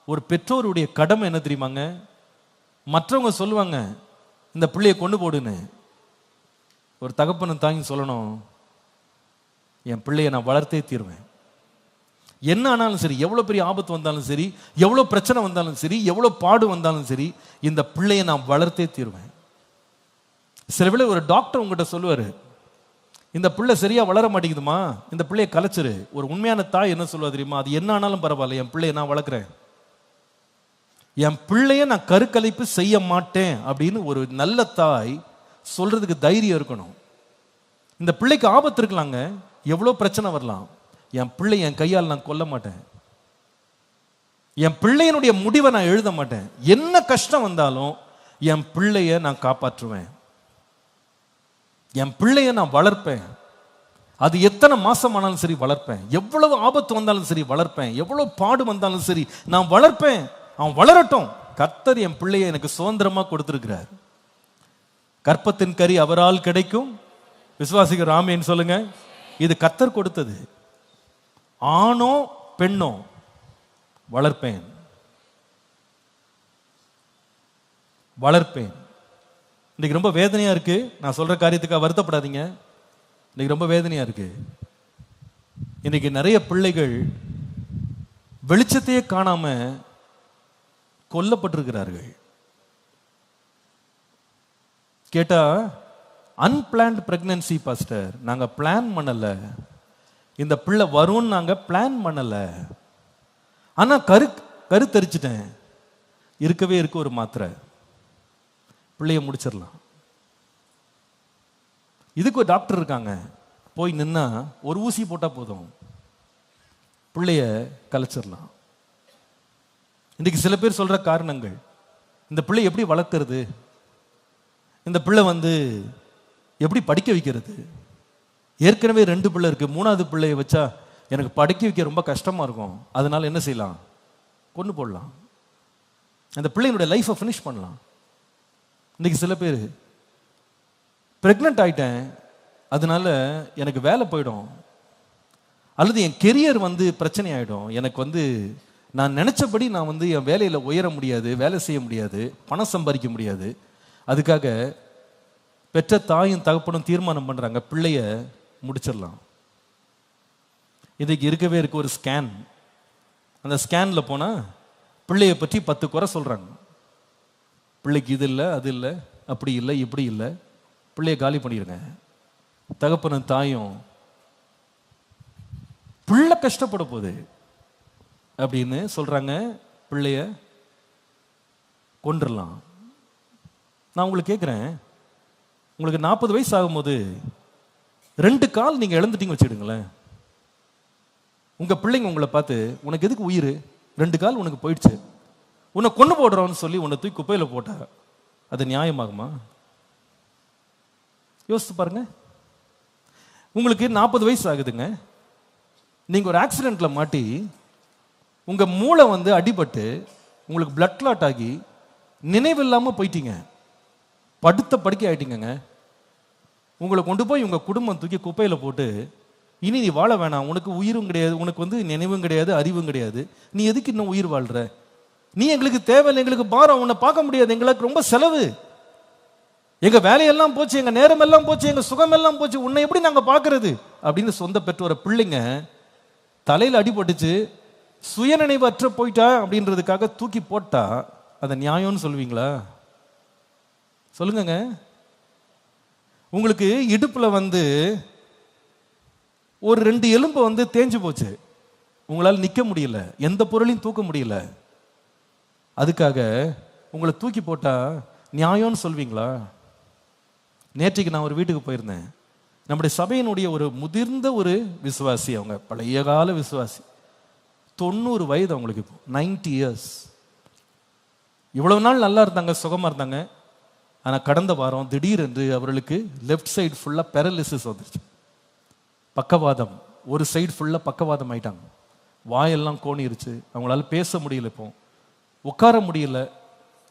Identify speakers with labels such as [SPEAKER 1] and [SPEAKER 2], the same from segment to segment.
[SPEAKER 1] ஒரு பெற்றோருடைய கடமை என்ன தெரியுமாங்க? மற்றவங்க சொல்லுவாங்க இந்த பிள்ளையை கொண்டு போடுன்னு, ஒரு தகப்பனும் தாங்கி சொல்லணும் என் பிள்ளையை நான் வளர்த்தே தீருவேன். என்ன ஆனாலும் சரி, எவ்வளோ பெரிய ஆபத்து வந்தாலும் சரி, எவ்வளோ பிரச்சனை வந்தாலும் சரி, எவ்வளோ பாடு வந்தாலும் சரி, இந்த பிள்ளையை நான் வளர்த்தே தீருவேன். சில வேளை ஒரு டாக்டர் உங்ககிட்ட சொல்லுவார், இந்த பிள்ளை சரியா வளர மாட்டேங்குதுமா, இந்த பிள்ளையை கலைச்சிரு. ஒரு உண்மையான தாய் என்ன சொல்லுவா தெரியுமா? அது என்ன ஆனாலும் பரவாயில்ல, என் பிள்ளையை நான் வளர்க்குறேன், என் பிள்ளைய நான் கருக்கலைப்பு செய்ய மாட்டேன் அப்படின்னு ஒரு நல்ல தாய் சொல்றதுக்கு தைரியம் இருக்கணும். இந்த பிள்ளைக்கு ஆபத்து இருக்கலாங்க, எவ்வளோ பிரச்சனை வரலாம், என் பிள்ளை என் கையால் நான் கொல்ல மாட்டேன், என் பிள்ளையினுடைய முடிவை நான் எழுத மாட்டேன், என்ன கஷ்டம் வந்தாலும் என் பிள்ளைய நான் காப்பாற்றுவேன், என் பிள்ளைய நான் வளர்ப்பேன், அது எத்தனை மாசம் ஆனாலும் சரி வளர்ப்பேன், எவ்வளவு ஆபத்து வந்தாலும் சரி வளர்ப்பேன், எவ்வளவு பாடு வந்தாலும் சரி நான் வளர்ப்பேன், அவன் வளரட்டும். கர்த்தர் என் பிள்ளையை எனக்கு சுதந்திரமா கொடுத்திருக்கிறார். கற்பத்தின் கரி அவரால் கிடைக்கும், விசுவாசிகள் ஆமென் சொல்லுங்க. இது கர்த்தர் கொடுத்தது. ஆணோ பெண்ணோ வளர்ப்பேன், வளர்ப்பேன். இன்னைக்கு ரொம்ப வேதனையா இருக்கு, நான் சொல்ற காரியத்துக்காக வருத்தப்படாதீங்க. இன்னைக்கு ரொம்ப வேதனையா இருக்கு. இன்னைக்கு நிறைய பிள்ளைகள் வெளிச்சத்தையே காணாம கொல்லப்பட்டிருக்கிறார்கள். கேட்டா அன்பிளான்ட் பிரெக்னன்சி பாஸ்டர், நாங்க பிளான் பண்ணல, இந்த பிள்ளை வரும்னு நாங்க பிளான் பண்ணல, ஆனா கருத்தரிச்சிட்டேன், இருக்கவே இருக்கு ஒரு மாத்திரை, பிள்ளைய முடிச்சிடலாம். இதுக்கு ஒரு டாக்டர் இருக்காங்க, போய் நின்னா ஒரு ஊசி போட்டா போதும், பிள்ளைய கலைச்சிடலாம். இன்னைக்கு சில பேர் சொல்ற காரணங்கள், இந்த பிள்ளை எப்படி வளர்க்கறது, இந்த பிள்ளை எப்படி படிக்க வைக்கிறது, ஏற்கனவே 2 பிள்ளை இருக்கு, 3வது பிள்ளையை வச்சா எனக்கு படிக்க வைக்க ரொம்ப கஷ்டமா இருக்கும், அதனால என்ன செய்யலாம், கொண்டு போடலாம், அந்த பிள்ளையினுடைய லைஃபை ஃபினிஷ் பண்ணலாம். இன்னைக்கு சில பேர் பிரெக்னென்ட் ஆயிட்டேன், அதனால எனக்கு வேலை போயிடும், அல்லது என் கெரியர் பிரச்சனை ஆயிடும், எனக்கு நான் நினைச்சபடி நான் என் வேலையில் உயர முடியாது, வேலை செய்ய முடியாது, பணம் சம்பாதிக்க முடியாது, அதுக்காக பெற்ற தாயும் தகப்பனும் தீர்மானம் பண்றாங்க பிள்ளைய முடிச்சிடலாம். இதுக்கு இருக்கவே இருக்கு ஒரு ஸ்கேன், அந்த ஸ்கேன்ல போனா பிள்ளைய பற்றி 10 குறை சொல்றாங்க, பிள்ளைக்கு இது இல்லை, அது இல்லை, அப்படி இல்லை, இப்படி இல்லை, பிள்ளைய காலி பண்ணிடுங்க. தகப்பனும் தாயும் பிள்ளை கஷ்டப்பட போகுது அப்படின்னு சொல்றாங்க, பிள்ளைய கொண்டுடலாம். நான் உங்களுக்கு கேட்குறேன், உங்களுக்கு 40 வயசு ஆகும்போது 2 கால் நீங்க இழந்துட்டீங்க வச்சுடுங்களேன், உங்க பிள்ளைங்க உங்களை பார்த்து உனக்கு எதுக்கு உயிர், 2 கால் உனக்கு போயிடுச்சு, உன்னை கொண்டு போடுறோன்னு சொல்லி உன்னை தூக்கி குப்பையில போட்டா அது நியாயமாகுமா? யோசித்து பாருங்க. உங்களுக்கு 40 வயசு ஆகுதுங்க, நீங்க ஒரு ஆக்சிடென்ட்ல மாட்டி உங்க மூளை அடிபட்டு உங்களுக்கு பிளட் கிளாட் ஆகி நினைவில்லாம போயிட்டீங்க, படுத்த படுக்கை ஆயிட்டீங்க. உங்களை கொண்டு போய் உங்க குடும்பம் தூக்கி குப்பையில போட்டு இனி நீ வாழ வேணாம், உனக்கு உயிரும் கிடையாது, உனக்கு நினைவும் கிடையாது, அறிவும் கிடையாது, நீ எதுக்கு இன்னும் உயிர் வாழ்ற, நீ எங்களுக்கு தேவையில்லை, எங்களுக்கு பாரம், உன்னை பார்க்க முடியாது, எங்களுக்கு ரொம்ப செலவு, எங்க வேலையெல்லாம் போச்சு, எங்க நேரம் எல்லாம் போச்சு, எங்க சுகம் எல்லாம் போச்சு, உன்னை எப்படி நாங்க பார்க்கறது அப்படின்னு சொந்த பெற்றோர பிள்ளைங்க தலையில் அடிபட்டுச்சு, சுயநினைவு அற்ற போயிட்டா அப்படின்றதுக்காக தூக்கி போட்டா அதை நியாயம்னு சொல்லுவீங்களா? சொல்லுங்க. உங்களுக்கு இடுப்புல ஒரு 2 எலும்பு தேஞ்சு போச்சு, உங்களால் நிக்க முடியல, எந்த பொருளையும் தூக்க முடியல, அதுக்காக உங்களை தூக்கி போட்டா நியாயம்னு சொல்வீங்களா? நேற்றைக்கு நான் ஒரு வீட்டுக்கு போயிருந்தேன், நம்முடைய சபையினுடைய ஒரு முதிர்ந்த ஒரு விசுவாசி, அவங்க பழைய கால விசுவாசி, 90 வயது அவங்களுக்கு, இப்போ 90 இயர்ஸ். இவ்வளவு நாள் நல்லா இருந்தாங்க, சுகமா இருந்தாங்க, ஆனால் கடந்த வாரம் திடீரென்று அவர்களுக்கு லெஃப்ட் சைடு ஃபுல்லாக பேரலிசிஸ் வந்துருச்சு, பக்கவாதம், ஒரு சைடு ஃபுல்லாக பக்கவாதம் ஆயிட்டாங்க, வாயெல்லாம் கோணிருச்சு, அவங்களால பேச முடியல, இப்போ உட்கார முடியல,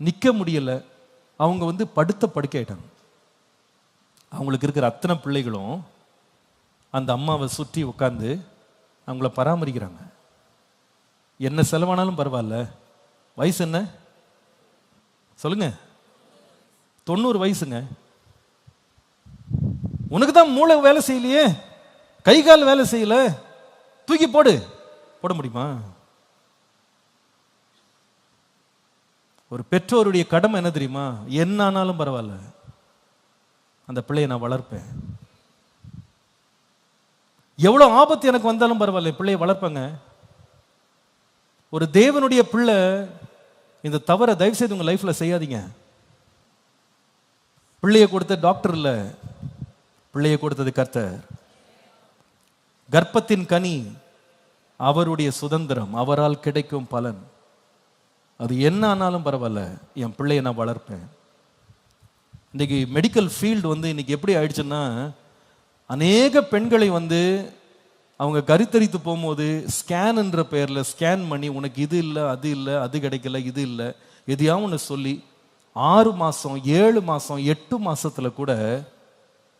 [SPEAKER 1] நிற்க முடியல, அவங்க படுத்த படுக்கை ஆயிட்டாங்க. அவங்களுக்கு இருக்கிற அத்தனை பிள்ளைகளும் அந்த அம்மாவை சுற்றி உட்கார்ந்து அவங்கள பராமரிக்கிறாங்க. என்ன செலவானாலும் பரவாயில்ல, வயசு என்ன சொல்லுங்க? 90 வயசுங்க. உனக்கு தான் மூளை வேலை செய்யலையே, கை கால் வேலை செய்யல, தூக்கி போட முடியுமா? ஒரு பெற்றோருடைய கடமை என்ன தெரியுமா? என்ன ஆனாலும் பரவாயில்ல, அந்த பிள்ளையை நான் வளர்ப்பேன். எவ்வளவு ஆபத்து எனக்கு வந்தாலும் பரவாயில்ல, பிள்ளையை வளர்ப்பேங்க. ஒரு தேவனுடைய பிள்ளை இந்த தவறை தயவு செய்து உங்க லைஃப்ல செய்யாதீங்க. பிள்ளையை கொடுத்த டாக்டர் இல்ல, பிள்ளையை கொடுத்தது கர்த்தர். கர்ப்பத்தின் கனி அவருடைய சுதந்திரம், அவரால் கிடைக்கும் பலன். அது என்ன ஆனாலும் பரவாயில்ல, என் பிள்ளையை நான் வளர்ப்பேன். இன்னைக்கு மெடிக்கல் ஃபீல்டு இன்னைக்கு எப்படி ஆயிடுச்சுன்னா, அநேக பெண்களை அவங்க கருத்தரித்து போகும்போது ஸ்கேன் என்ற பெயரில் ஸ்கேன் பண்ணி, உனக்கு இது இல்லை, அது இல்லை, அது கிடைக்கல, இது இல்லை, எதையாவது ஒன்று சொல்லி 6 மாதம் 7 மாதம் 8 மாசத்துல கூட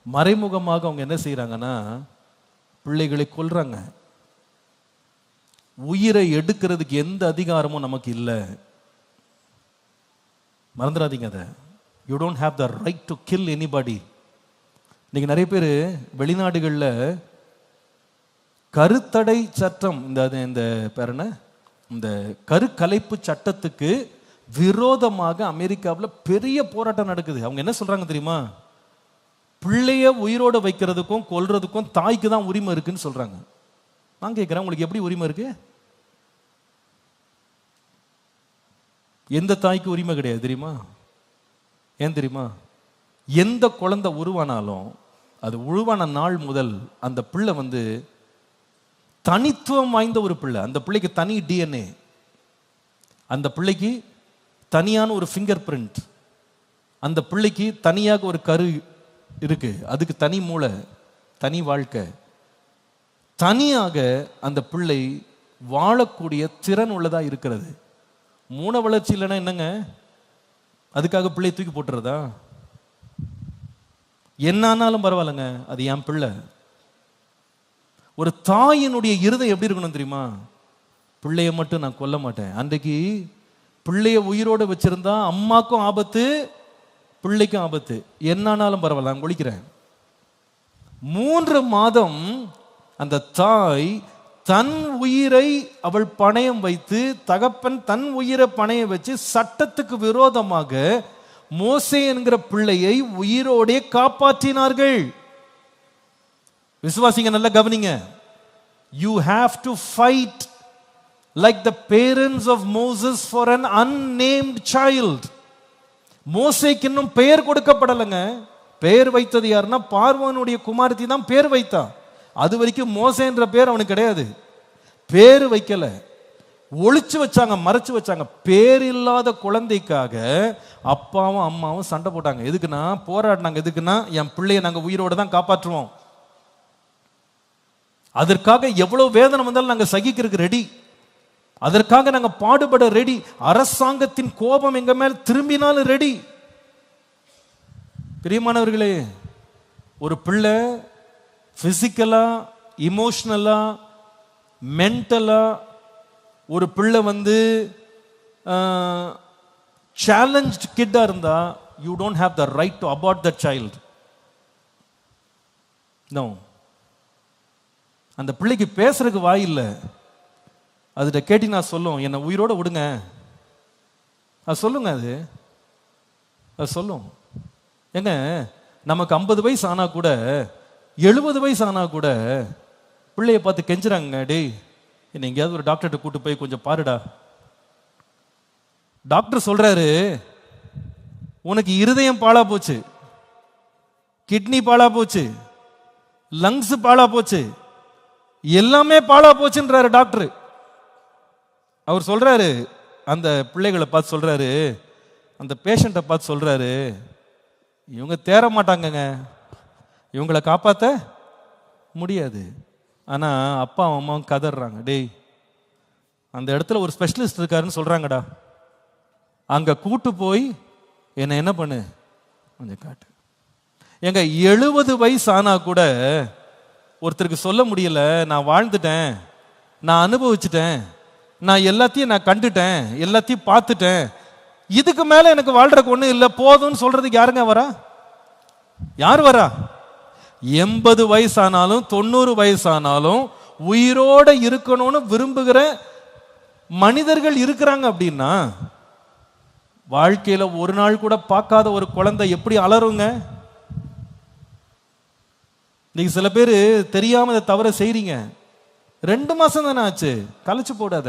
[SPEAKER 1] மறைமுகமாக அவங்க என்ன செய்யறாங்கன்னா, பிள்ளைகளை கொல்றாங்க. உயிரை எடுக்கிறதுக்கு எந்த அதிகாரமும் நமக்கு இல்லை. மறந்துடாதீங்க அதை. You don't have the right to kill anybody. இன்னைக்கு நிறைய பேர் வெளிநாடுகளில் கருத்தடை சட்டம், இந்த பேர் என்ன, இந்த கருக்கலைப்பு சட்டத்துக்கு விரோதமாக அமெரிக்காவில் பெரிய போராட்டம் நடக்குது. அவங்க என்ன சொல்றாங்க தெரியுமா? பிள்ளைய உயிரோட வைக்கிறதுக்கும் கொல்றதுக்கும் தாய்க்கு தான் உரிமை இருக்குன்னு சொல்றாங்க. நான் கேட்கிறேன், உங்களுக்கு எப்படி உரிமை இருக்கு? எந்த தாய்க்கு உரிமை கிடையாது தெரியுமா? ஏன் தெரியுமா? எந்த குழந்தை உருவானாலும் அது உருவான நாள் முதல் அந்த பிள்ளை தனித்துவம் வாய்ந்த ஒரு பிள்ளை. அந்த பிள்ளைக்கு தனி டிஎன்ஏ, அந்த பிள்ளைக்கு தனியான ஒரு ஃபிங்கர் பிரிண்ட், அந்த பிள்ளைக்கு தனியாக ஒரு கரு இருக்கு, அதுக்கு தனி மூளை, தனி வாழ்க்கை, தனியாக அந்த பிள்ளை வாழக்கூடிய திறன் உள்ளதா இருக்கிறது. மூண வளர்ச்சி இல்லைன்னா என்னங்க, அதுக்காக பிள்ளை தூக்கி போட்டுறதா? என்னானாலும் பரவாயில்லைங்க, அது என் பிள்ளை. ஒரு தாயினுடைய இருதயம் எப்படி இருக்கணும் தெரியுமா? பிள்ளைய மட்டும் நான் கொல்ல மாட்டேன். அன்றைக்கு பிள்ளைய உயிரோடு வச்சிருந்தா அம்மாக்கும் ஆபத்து, பிள்ளைக்கும் ஆபத்து. என்னானாலும் பரவாயில்ல, நான் ஒழிக்கிறேன். 3 மாதம் அந்த தாய் தன் உயிரை அவள் பணயம் வைத்து, தகப்பன் தன் உயிரை பணயம் வச்சு சட்டத்துக்கு விரோதமாக மோசே என்கிற பிள்ளையை உயிரோடே காப்பாற்றினார்கள். விசுவாசிங்க, நல்ல கவனிங்க. You have to fight like the parents of Moses for an unnamed child. மோசேக்கு இன்னும் பெயர் கொடுக்கப்படலைங்க. பெயர் வைத்தது யாருன்னா பார்வோனுடைய குமாரத்தி தான் பேர் வைத்தா. அது வரைக்கும் மோசே என்ற பேர் அவனுக்கு கிடையாது. பேர் வைக்கல, ஒளிச்சு வச்சாங்க, மறைச்சு வச்சாங்க. பேர் இல்லாத குழந்தைக்காக அப்பாவும் அம்மாவும் சண்டை போட்டாங்க. எதுக்குன்னா, போராடினாங்க. எதுக்குன்னா, என் பிள்ளையை நாங்க உயிரோட தான் காப்பாற்றுவோம். அதற்காக எவ்வளவு வேதனை வந்தாலும் நாங்க சகிக்கிறதுக்கு ரெடி. அதற்காக நாங்க பாடுபட ரெடி. அரசாங்கத்தின் கோபம் எங்க மேல் திரும்பினாலும் ரெடி. பிரியமானவர்களே, ஒரு பிள்ளை பிசிக்கலா, இமோஷனலா, மென்டலா ஒரு பிள்ளை சேலஞ்ச்டு கிட்டா இருந்தா, you don't have the right to abort the child. No. அந்த பிள்ளைக்கு பேசுறதுக்கு வாய் இல்லை. அதுகிட்ட கேட்டீங்கன்னா சொல்லும், என்னை உயிரோட விடுங்க. அது சொல்லுங்க, அது சொல்லும். ஏங்க, நமக்கு 50 வயசு ஆனா கூட, 70 வயசு ஆனா கூட பிள்ளைய பார்த்து கெஞ்சுறாங்க, டேய் என்ன எங்கேயாவது ஒரு டாக்டர்கிட்ட கூட்டு போய் கொஞ்சம் பாருடா. டாக்டர் சொல்றாரு, உனக்கு இருதயம் பாழா போச்சு, கிட்னி பாழா போச்சு, லங்ஸ் பாழா போச்சு, எல்லாமே பாழா போச்சுன்றாரு டாக்டர். அவர் சொல்றாரு, அந்த பிள்ளைகளை பார்த்து சொல்றாரு, அந்த பேஷண்ட்டை பார்த்து சொல்றாரு, இவங்க தேற மாட்டாங்கங்க, இவங்களை காப்பாற்ற முடியாது. ஆனா அப்பா அம்மாவும் கதறாங்க, டேய் அந்த இடத்துல ஒரு ஸ்பெஷலிஸ்ட் இருக்காருன்னு சொல்றாங்கடா, அங்க கூட்டு போய் என்ன என்ன பண்ணு கொஞ்சம் காட்டு. எங்க 70 வயசு ஆனா கூட ஒருத்தருக்கு சொல்ல முடியல, நான் வாழ்ந்துட்டேன், நான் அனுபவிச்சுட்டேன், நான் எல்லாத்தையும் நான் கண்டுட்டேன், எல்லாத்தையும் பார்த்துட்டேன், இதுக்கு மேல எனக்கு வாழ்றதுக்கு ஒண்ணும் இல்லை, போதும்னு சொல்றதுக்கு யாருங்க வரா? யார் வரா? 80 வயசானாலும் 90 வயசானாலும் உயிரோட இருக்கணும்னு விரும்புகிற மனிதர்கள் இருக்கிறாங்க. அப்படின்னா வாழ்க்கையில ஒரு நாள் கூட பார்க்காத ஒரு குழந்தை எப்படி அலறுங்க? நீங்க சில பேர் தெரியாம இதை தவற செய்றீங்க. 2 மாசம் தானே ஆச்சு, கலைச்சு போடாத.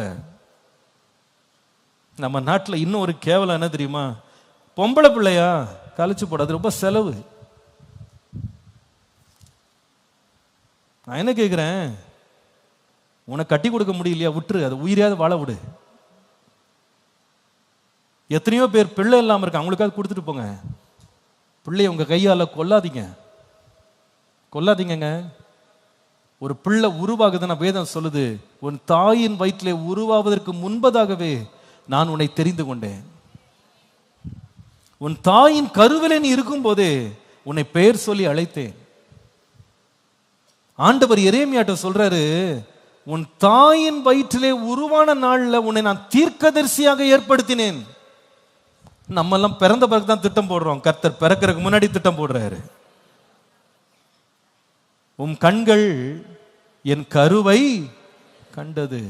[SPEAKER 1] நம்ம நாட்டில் இன்னும் ஒரு கேவலம் என்ன தெரியுமா? பொம்பளை பிள்ளையா, கலைச்சு போடாது, ரொம்ப செலவு. நான் என்ன கேட்குறேன், உனக்கு கட்டி கொடுக்க முடியலையா, விட்டுரு, அது உயிரையாவது வாழ விடு. எத்தனையோ பேர் பிள்ளை இல்லாமல் இருக்காங்க, அவங்களுக்காவது கொடுத்துட்டு போங்க. பிள்ளைய உங்க கையால் கொல்லாதீங்க, கொல்லாதீங்க. ஒரு பிள்ளை உருவாகுதுன்னா வேதம் சொல்லுது, உன் தாயின் வயிற்றிலே உருவாவதற்கு முன்பதாகவே நான் உன்னை தெரிந்து கொண்டேன். உன் தாயின் கருவிலே நீ இருக்கும் போதே உன்னை பெயர் சொல்லி அழைத்தேன். ஆண்டவர் எரேமியாட்ட சொல்றாரு, உன் தாயின் வயிற்றிலே உருவான நாள்ல உன்னை நான் தீர்க்கதரிசியாக ஏற்படுத்தினேன். நம்ம எல்லாம் பிறந்த பிறகு தான் திட்டம் போடுறோம், கர்த்தர் பிறக்கிறதுக்கு முன்னாடி திட்டம் போடுறாரு. உன் கண்கள் என் கருவை கண்டது.